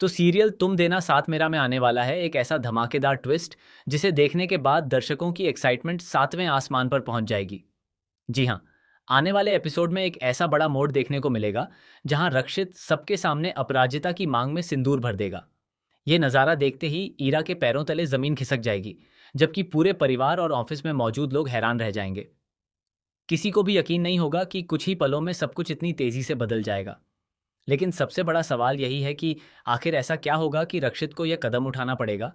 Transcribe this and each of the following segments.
तो सीरियल तुम देना साथ मेरा में आने वाला है एक ऐसा धमाकेदार ट्विस्ट जिसे देखने के बाद दर्शकों की एक्साइटमेंट सातवें आसमान पर पहुंच जाएगी। जी हाँ, आने वाले एपिसोड में एक ऐसा बड़ा मोड़ देखने को मिलेगा जहां रक्षित सबके सामने अपराजिता की मांग में सिंदूर भर देगा। ये नज़ारा देखते ही ईरा के पैरों तले जमीन खिसक जाएगी, जबकि पूरे परिवार और ऑफिस में मौजूद लोग हैरान रह जाएंगे। किसी को भी यकीन नहीं होगा कि कुछ ही पलों में सब कुछ इतनी तेजी से बदल जाएगा। लेकिन सबसे बड़ा सवाल यही है कि आखिर ऐसा क्या होगा कि रक्षित को यह कदम उठाना पड़ेगा।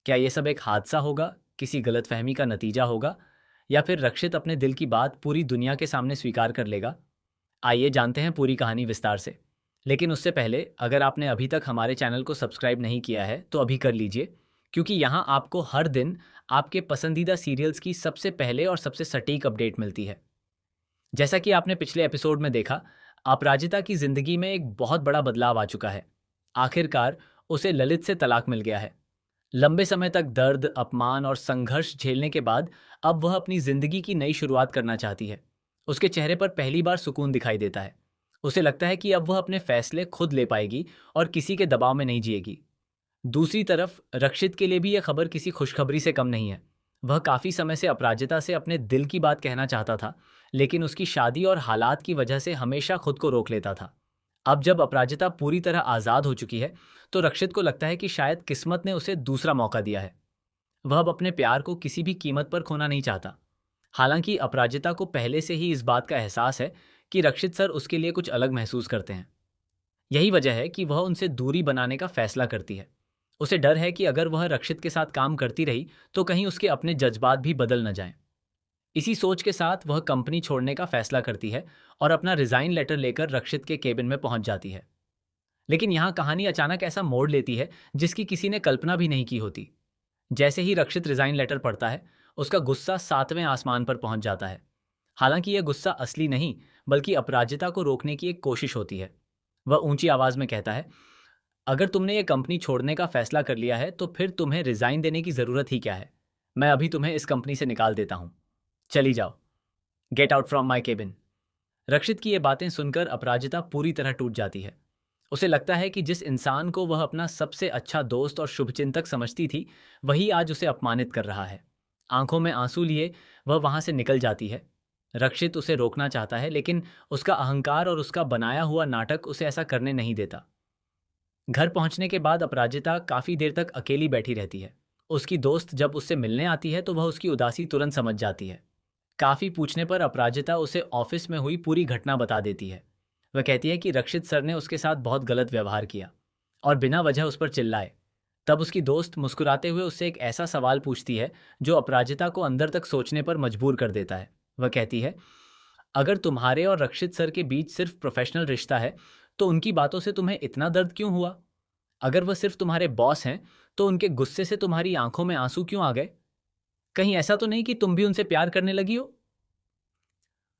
क्या ये सब एक हादसा होगा, किसी गलतफहमी का नतीजा होगा, या फिर रक्षित अपने दिल की बात पूरी दुनिया के सामने स्वीकार कर लेगा। आइए जानते हैं पूरी कहानी विस्तार से। लेकिन उससे पहले अगर आपने अभी तक हमारे चैनल को सब्सक्राइब नहीं किया है तो अभी कर लीजिए, क्योंकि यहाँ आपको हर दिन आपके पसंदीदा सीरियल्स की सबसे पहले और सबसे सटीक अपडेट मिलती है। जैसा कि आपने पिछले एपिसोड में देखा, अपराजिता की जिंदगी में एक बहुत बड़ा बदलाव आ चुका है। आखिरकार उसे ललित से तलाक मिल गया है। लंबे समय तक दर्द, अपमान और संघर्ष झेलने के बाद अब वह अपनी जिंदगी की नई शुरुआत करना चाहती है। उसके चेहरे पर पहली बार सुकून दिखाई देता है। उसे लगता है कि अब वह अपने फैसले खुद ले पाएगी और किसी के दबाव में नहीं जिएगी। दूसरी तरफ रक्षित के लिए भी यह खबर किसी खुशखबरी से कम नहीं है। वह काफी समय से अपराजिता से अपने दिल की बात कहना चाहता था, लेकिन उसकी शादी और हालात की वजह से हमेशा खुद को रोक लेता था। अब जब अपराजिता पूरी तरह आजाद हो चुकी है, तो रक्षित को लगता है कि शायद किस्मत ने उसे दूसरा मौका दिया है। वह अब अपने प्यार को किसी भी कीमत पर खोना नहीं चाहता। हालांकि अपराजिता को पहले से ही इस बात का एहसास है कि रक्षित सर उसके लिए कुछ अलग महसूस करते हैं। यही वजह है कि वह उनसे दूरी बनाने का फैसला करती है। उसे डर है कि अगर वह रक्षित के साथ काम करती रही तो कहीं उसके अपने जज्बात भी बदल न जाएं। इसी सोच के साथ वह कंपनी छोड़ने का फैसला करती है और अपना रिजाइन लेटर लेकर रक्षित के केबिन में पहुंच जाती है। लेकिन यहाँ कहानी अचानक ऐसा मोड़ लेती है जिसकी किसी ने कल्पना भी नहीं की होती। जैसे ही रक्षित रिजाइन लेटर पढ़ता है, उसका गुस्सा सातवें आसमान पर पहुंच जाता है। हालांकि यह गुस्सा असली नहीं, बल्कि अपराजिता को रोकने की एक कोशिश होती है। वह ऊंची आवाज में कहता है, अगर तुमने ये कंपनी छोड़ने का फैसला कर लिया है तो फिर तुम्हें रिजाइन देने की जरूरत ही क्या है। मैं अभी तुम्हें इस कंपनी से निकाल देता हूं। चली जाओ। Get out from my cabin. Rakshit की ये बातें सुनकर अपराजिता पूरी तरह टूट जाती है। उसे लगता है कि जिस इंसान को वह अपना सबसे अच्छा दोस्त और शुभचिंतक समझती थी, वही आज उसे अपमानित कर रहा है। आंखों में आंसू लिए वह वहां से निकल जाती है। रक्षित उसे रोकना चाहता है, लेकिन उसका अहंकार और उसका बनाया हुआ नाटक उसे ऐसा करने नहीं देता। घर पहुंचने के बाद अपराजिता काफी देर तक अकेली बैठी रहती है। उसकी दोस्त जब उससे मिलने आती है तो वह उसकी उदासी तुरंत समझ जाती है। काफी पूछने पर अपराजिता उसे ऑफिस में हुई पूरी घटना बता देती है। वह कहती है कि रक्षित सर ने उसके साथ बहुत गलत व्यवहार किया और बिना वजह उस पर चिल्लाए। तब उसकी दोस्त मुस्कुराते हुए उससे एक ऐसा सवाल पूछती है जो अपराजिता को अंदर तक सोचने पर मजबूर कर देता है। वह कहती है, अगर तुम्हारे और रक्षित सर के बीच सिर्फ प्रोफेशनल रिश्ता है तो उनकी बातों से तुम्हें इतना दर्द क्यों हुआ? अगर वह सिर्फ तुम्हारे बॉस हैं तो उनके गुस्से से तुम्हारी आंखों में आंसू क्यों आ गए? कहीं ऐसा तो नहीं कि तुम भी उनसे प्यार करने लगी हो?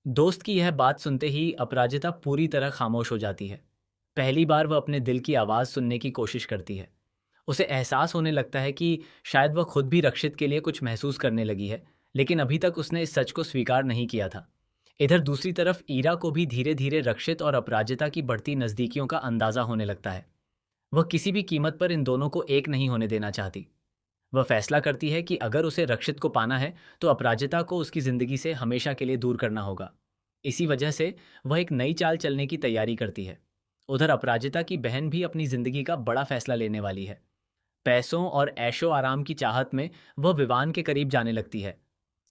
दोस्त की यह बात सुनते ही अपराजिता पूरी तरह खामोश हो जाती है। पहली बार वह अपने दिल की आवाज़ सुनने की कोशिश करती है। उसे एहसास होने लगता है कि शायद वह खुद भी रक्षित के लिए कुछ महसूस करने लगी है, लेकिन अभी तक उसने इस सच को स्वीकार नहीं किया था। इधर दूसरी तरफ ईरा को भी धीरे धीरे रक्षित और अपराजिता की बढ़ती नज़दीकियों का अंदाज़ा होने लगता है। वह किसी भी कीमत पर इन दोनों को एक नहीं होने देना चाहती। वह फैसला करती है कि अगर उसे रक्षित को पाना है तो अपराजिता को उसकी जिंदगी से हमेशा के लिए दूर करना होगा। इसी वजह से वह एक नई चाल चलने की तैयारी करती है। उधर अपराजिता की बहन भी अपनी जिंदगी का बड़ा फैसला लेने वाली है। पैसों और ऐशो आराम की चाहत में वह विवान के करीब जाने लगती है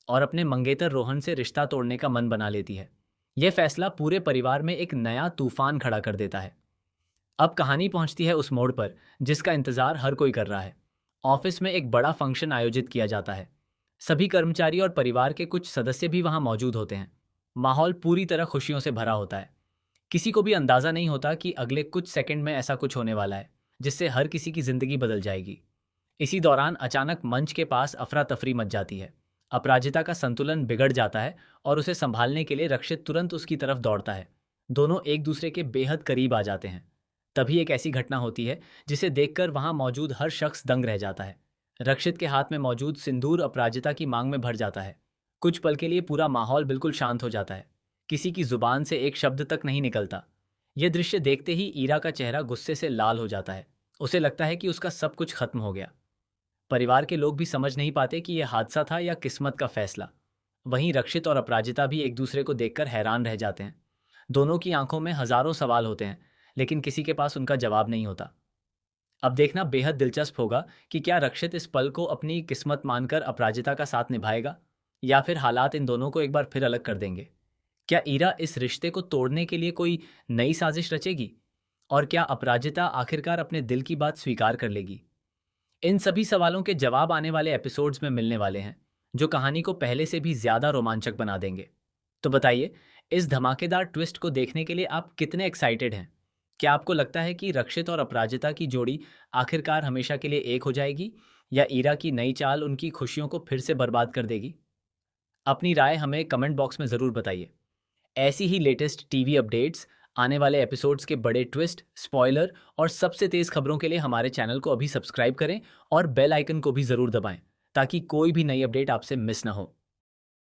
और अपने मंगेतर रोहन से रिश्ता तोड़ने का मन बना लेती है। यह फैसला पूरे परिवार में एक नया तूफान खड़ा कर देता है। अब कहानी पहुंचती है उस मोड़ पर जिसका इंतजार हर कोई कर रहा है। ऑफिस में एक बड़ा फंक्शन आयोजित किया जाता है। सभी कर्मचारी और परिवार के कुछ सदस्य भी वहां मौजूद होते हैं। माहौल पूरी तरह खुशियों से भरा होता है। किसी को भी अंदाजा नहीं होता कि अगले कुछ सेकंड में ऐसा कुछ होने वाला है जिससे हर किसी की जिंदगी बदल जाएगी। इसी दौरान अचानक मंच के पास अफरा तफरी मच जाती है। अपराजिता का संतुलन बिगड़ जाता है और उसे संभालने के लिए रक्षित तुरंत उसकी तरफ दौड़ता है। दोनों एक दूसरे के बेहद करीब आ जाते हैं। तभी एक ऐसी घटना होती है जिसे देखकर वहां मौजूद हर शख्स दंग रह जाता है। रक्षित के हाथ में मौजूद सिंदूर अपराजिता की मांग में भर जाता है। कुछ पल के लिए पूरा माहौल बिल्कुल शांत हो जाता है। किसी की जुबान से एक शब्द तक नहीं निकलता। यह दृश्य देखते ही ईरा का चेहरा गुस्से से लाल हो जाता है उसे लगता है कि उसका सब कुछ खत्म हो गया। परिवार के लोग भी समझ नहीं पाते कि यह हादसा था या किस्मत का फैसला। वहीं रक्षित और अपराजिता भी एक दूसरे को देखकर हैरान रह जाते हैं। दोनों की आंखों में हजारों सवाल होते हैं, लेकिन किसी के पास उनका जवाब नहीं होता। अब देखना बेहद दिलचस्प होगा कि क्या रक्षित इस पल को अपनी किस्मत मानकर अपराजिता का साथ निभाएगा, या फिर हालात इन दोनों को एक बार फिर अलग कर देंगे। क्या ईरा इस रिश्ते को तोड़ने के लिए कोई नई साजिश रचेगी, और क्या अपराजिता आखिरकार अपने दिल की बात स्वीकार कर लेगी। इन सभी सवालों के जवाब आने वाले एपिसोड्स में मिलने वाले हैं, जो कहानी को पहले से भी ज्यादा रोमांचक बना देंगे। तो बताइए, इस धमाकेदार ट्विस्ट को देखने के लिए आप कितने एक्साइटेड हैं? क्या आपको लगता है कि रक्षित और अपराजिता की जोड़ी आखिरकार हमेशा के लिए एक हो जाएगी, या ईरा की नई चाल उनकी खुशियों को फिर से बर्बाद कर देगी? अपनी राय हमें कमेंट बॉक्स में ज़रूर बताइए। ऐसी ही लेटेस्ट टीवी अपडेट्स, आने वाले एपिसोड्स के बड़े ट्विस्ट, स्पॉइलर और सबसे तेज़ खबरों के लिए हमारे चैनल को अभी सब्सक्राइब करें और बेल आइकन को भी ज़रूर दबाएं, ताकि कोई भी नई अपडेट आपसे मिस ना हो।